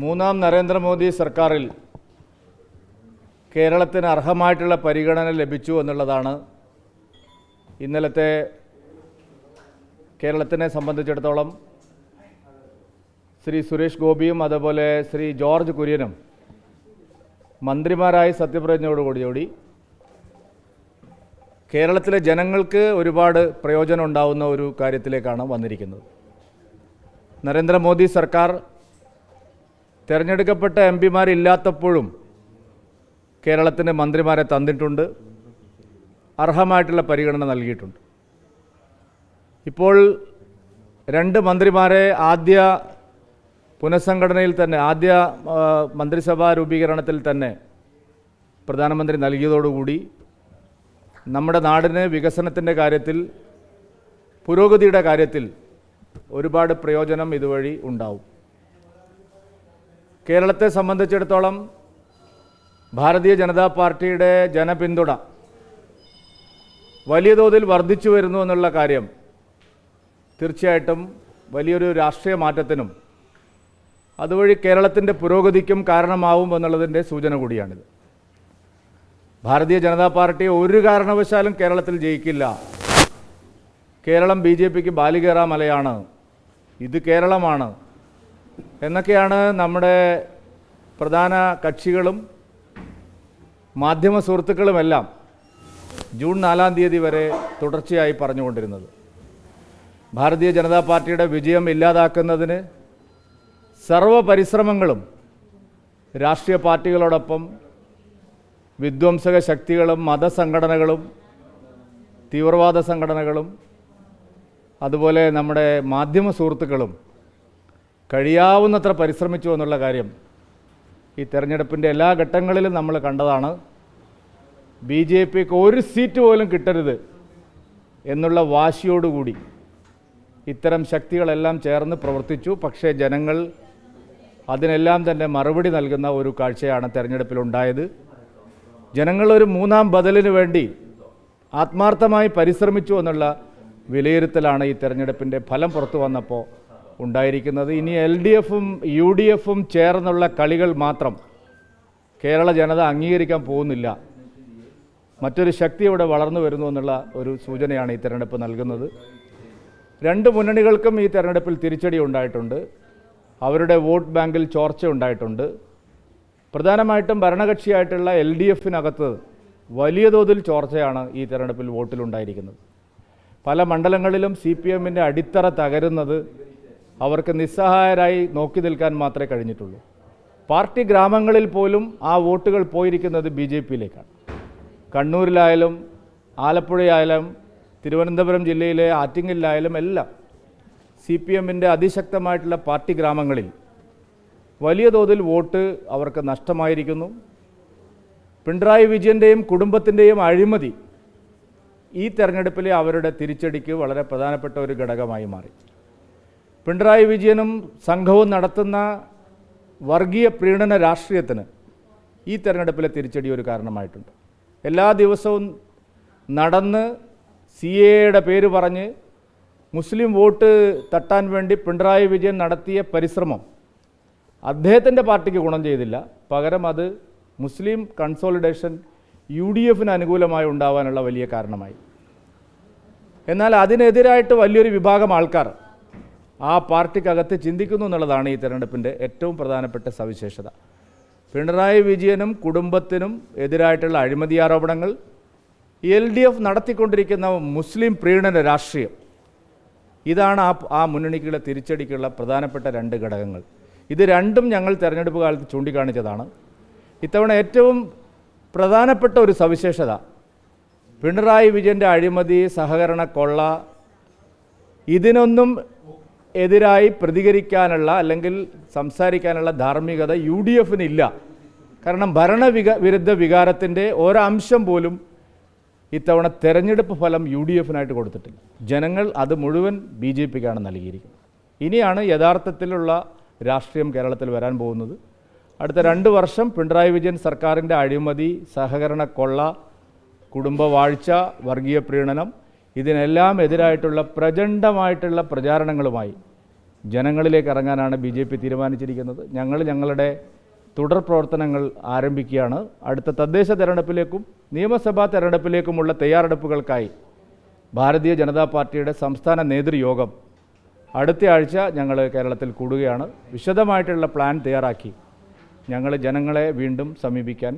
മൂന്നാം നരേന്ദ്രമോദി സർക്കാരിൽ കേരളത്തിന് അർഹമായിട്ടുള്ള പരിഗണന ലഭിച്ചു എന്നുള്ളതാണ് ഇന്നലത്തെ കേരളത്തിനെ സംബന്ധിച്ചിടത്തോളം ശ്രീ സുരേഷ് ഗോപിയും അതുപോലെ ശ്രീ ജോർജ് കുര്യനും മന്ത്രിമാരായി സത്യപ്രതിജ്ഞയോടുകൂടി കേരളത്തിലെ ജനങ്ങൾക്ക് ഒരുപാട് പ്രയോജനം ഉണ്ടാവുന്ന ഒരു കാര്യത്തിലേക്കാണ് വന്നിരിക്കുന്നത്. നരേന്ദ്രമോദി സർക്കാർ തിരഞ്ഞെടുക്കപ്പെട്ട എംപിമാരില്ലാത്തപ്പോഴും കേരളത്തിന് മന്ത്രിമാരെ തന്നിട്ടുണ്ട്, അർഹമായിട്ടുള്ള പരിഗണന നൽകിയിട്ടുണ്ട്. ഇപ്പോൾ 2 മന്ത്രിമാരെ ആദ്യ പുനഃസംഘടനയിൽ തന്നെ, ആദ്യ മന്ത്രിസഭാ രൂപീകരണത്തിൽ തന്നെ പ്രധാനമന്ത്രി നൽകിയതോടുകൂടി നമ്മുടെ നാടിന് വികസനത്തിൻ്റെ കാര്യത്തിൽ, പുരോഗതിയുടെ കാര്യത്തിൽ ഒരുപാട് പ്രയോജനം ഇതുവഴി ഉണ്ടാവും. കേരളത്തെ സംബന്ധിച്ചിടത്തോളം ഭാരതീയ ജനതാ പാർട്ടിയുടെ ജനപിന്തുണ വലിയ തോതിൽ വർദ്ധിച്ചു വരുന്നു എന്നുള്ള കാര്യം തീർച്ചയായിട്ടും വലിയൊരു രാഷ്ട്രീയ മാറ്റത്തിനും അതുവഴി കേരളത്തിൻ്റെ പുരോഗതിക്കും കാരണമാവും എന്നുള്ളതിൻ്റെ സൂചന കൂടിയാണിത്. ഭാരതീയ ജനതാ പാർട്ടി ഒരു കാരണവശാലും കേരളത്തിൽ ജയിക്കില്ല, കേരളം BJPക്ക് ബാലികേറാ മലയാണ്, ഇത് കേരളമാണ് എന്നൊക്കെയാണ് നമ്മുടെ പ്രധാന കക്ഷികളും മാധ്യമ സുഹൃത്തുക്കളുമെല്ലാം ജൂൺ 4-ാം തീയതി വരെ തുടർച്ചയായി പറഞ്ഞുകൊണ്ടിരുന്നത്. ഭാരതീയ ജനതാ പാർട്ടിയുടെ വിജയം ഇല്ലാതാക്കുന്നതിന് സർവ്വ പരിശ്രമങ്ങളും രാഷ്ട്രീയ പാർട്ടികളോടൊപ്പം വിധ്വംസക ശക്തികളും മതസംഘടനകളും തീവ്രവാദ സംഘടനകളും അതുപോലെ നമ്മുടെ മാധ്യമ സുഹൃത്തുക്കളും കഴിയാവുന്നത്ര പരിശ്രമിച്ചു എന്നുള്ള കാര്യം ഈ തെരഞ്ഞെടുപ്പിൻ്റെ എല്ലാ ഘട്ടങ്ങളിലും നമ്മൾ കണ്ടതാണ്. BJPക്ക് ഒരു സീറ്റ് പോലും കിട്ടരുത് എന്നുള്ള വാശിയോടുകൂടി ഇത്തരം ശക്തികളെല്ലാം ചേർന്ന് പ്രവർത്തിച്ചു. പക്ഷേ ജനങ്ങൾ അതിനെല്ലാം തന്നെ മറുപടി നൽകുന്ന ഒരു കാഴ്ചയാണ് തെരഞ്ഞെടുപ്പിലുണ്ടായത്. ജനങ്ങൾ ഒരു 3-ാം ബദലിന് വേണ്ടി ആത്മാർത്ഥമായി പരിശ്രമിച്ചു എന്നുള്ള വിലയിരുത്തലാണ് ഈ തെരഞ്ഞെടുപ്പിൻ്റെ ഫലം പുറത്തു വന്നപ്പോൾ ഉണ്ടായിരിക്കുന്നത്. ഇനി LDFും UDFും ചേർന്നുള്ള കളികൾ മാത്രം കേരള ജനത അംഗീകരിക്കാൻ പോകുന്നില്ല. മറ്റൊരു ശക്തി ഇവിടെ വളർന്നു വരുന്നു എന്നുള്ള ഒരു സൂചനയാണ് ഈ തെരഞ്ഞെടുപ്പ് നൽകുന്നത്. 2 മുന്നണികൾക്കും ഈ തെരഞ്ഞെടുപ്പിൽ തിരിച്ചടി ഉണ്ടായിട്ടുണ്ട്, അവരുടെ വോട്ട് ബാങ്കിൽ ചോർച്ച ഉണ്ടായിട്ടുണ്ട്. പ്രധാനമായിട്ടും ഭരണകക്ഷിയായിട്ടുള്ള LDFിനകത്ത് വലിയ തോതിൽ ചോർച്ചയാണ് ഈ തെരഞ്ഞെടുപ്പിൽ വോട്ടിലുണ്ടായിരിക്കുന്നത്. പല മണ്ഡലങ്ങളിലും CPMൻ്റെ അടിത്തറ തകരുന്നത് അവർക്ക് നിസ്സഹായരായി നോക്കി നിൽക്കാൻ മാത്രമേ കഴിഞ്ഞിട്ടുള്ളൂ. പാർട്ടി ഗ്രാമങ്ങളിൽ പോലും ആ വോട്ടുകൾ പോയിരിക്കുന്നത് BJPയിലേക്കാണ്. കണ്ണൂരിലായാലും ആലപ്പുഴയായാലും തിരുവനന്തപുരം ജില്ലയിലെ ആറ്റിങ്ങലിലായാലും എല്ലാം CPMൻ്റെ അതിശക്തമായിട്ടുള്ള പാർട്ടി ഗ്രാമങ്ങളിൽ വലിയ തോതിൽ വോട്ട് അവർക്ക് നഷ്ടമായിരിക്കുന്നു. പിണറായി വിജയൻ്റെയും കുടുംബത്തിൻ്റെയും അഴിമതി ഈ തെരഞ്ഞെടുപ്പിലെ അവരുടെ തിരിച്ചടിക്ക് വളരെ പ്രധാനപ്പെട്ട ഒരു ഘടകമായി മാറി. പിണറായി വിജയനും സംഘവും നടത്തുന്ന വർഗീയ പ്രീണന രാഷ്ട്രീയത്തിന് ഈ തെരഞ്ഞെടുപ്പിലെ തിരിച്ചടി ഒരു കാരണമായിട്ടുണ്ട്. എല്ലാ ദിവസവും നടന്ന് CAAയുടെ പേര് പറഞ്ഞ് മുസ്ലിം വോട്ട് തട്ടാൻ വേണ്ടി പിണറായി വിജയൻ നടത്തിയ പരിശ്രമം അദ്ദേഹത്തിൻ്റെ പാർട്ടിക്ക് ഗുണം ചെയ്തില്ല, പകരം അത് മുസ്ലിം കൺസോളിഡേഷൻ UDFന് അനുകൂലമായി ഉണ്ടാവാനുള്ള വലിയ കാരണമായി. എന്നാൽ അതിനെതിരായിട്ട് വലിയൊരു വിഭാഗം ആൾക്കാർ ആ പാർട്ടിക്കകത്ത് ചിന്തിക്കുന്നു എന്നുള്ളതാണ് ഈ തെരഞ്ഞെടുപ്പിൻ്റെ ഏറ്റവും പ്രധാനപ്പെട്ട സവിശേഷത. പിണറായി വിജയനും കുടുംബത്തിനും എതിരായിട്ടുള്ള അഴിമതി ആരോപണങ്ങൾ, LDF നടത്തിക്കൊണ്ടിരിക്കുന്ന മുസ്ലിം പ്രീണന രാഷ്ട്രീയം, ഇതാണ് ആ മുന്നണിക്കുള്ള തിരിച്ചടിക്കുള്ള പ്രധാനപ്പെട്ട 2 ഘടകങ്ങൾ. ഇത് രണ്ടും ഞങ്ങൾ തെരഞ്ഞെടുപ്പ് കാലത്ത് ചൂണ്ടിക്കാണിച്ചതാണ്. ഇത്തവണ ഏറ്റവും പ്രധാനപ്പെട്ട ഒരു സവിശേഷത പിണറായി വിജയൻ്റെ അഴിമതി, സഹകരണ കൊള്ള, ഇതിനൊന്നും എതിരായി പ്രതികരിക്കാനുള്ള അല്ലെങ്കിൽ സംസാരിക്കാനുള്ള ധാർമ്മികത UDFന് ഇല്ല. കാരണം വിരുദ്ധ വികാരത്തിൻ്റെ ഒരംശം പോലും ഇത്തവണ തെരഞ്ഞെടുപ്പ് ഫലം UDFനായിട്ട് കൊടുത്തിട്ടില്ല. ജനങ്ങൾ അത് മുഴുവൻ BJPക്കാണ് നൽകിയിരിക്കുന്നത്. ഇനിയാണ് യഥാർത്ഥത്തിലുള്ള രാഷ്ട്രീയം കേരളത്തിൽ വരാൻ പോകുന്നത്. അടുത്ത 2 വർഷം പിണറായി വിജയൻ സർക്കാരിൻ്റെ അഴിമതി, സഹകരണ കൊള്ള, കുടുംബവാഴ്ച, വർഗീയ പ്രീണനം, ഇതിനെല്ലാം എതിരായിട്ടുള്ള പ്രചണ്ഡമായിട്ടുള്ള പ്രചാരണങ്ങളുമായി ജനങ്ങളിലേക്ക് ഇറങ്ങാനാണ് BJP തീരുമാനിച്ചിരിക്കുന്നത്. ഞങ്ങളുടെ തുടർ പ്രവർത്തനങ്ങൾ ആരംഭിക്കുകയാണ്. അടുത്ത തദ്ദേശ തെരഞ്ഞെടുപ്പിലേക്കും നിയമസഭാ തെരഞ്ഞെടുപ്പിലേക്കുമുള്ള തയ്യാറെടുപ്പുകൾക്കായി ഭാരതീയ ജനതാ പാർട്ടിയുടെ സംസ്ഥാന നേതൃയോഗം അടുത്ത ആഴ്ച ഞങ്ങൾ കേരളത്തിൽ കൂടുകയാണ്. വിശദമായിട്ടുള്ള പ്ലാൻ തയ്യാറാക്കി ഞങ്ങൾ ജനങ്ങളെ വീണ്ടും സമീപിക്കാൻ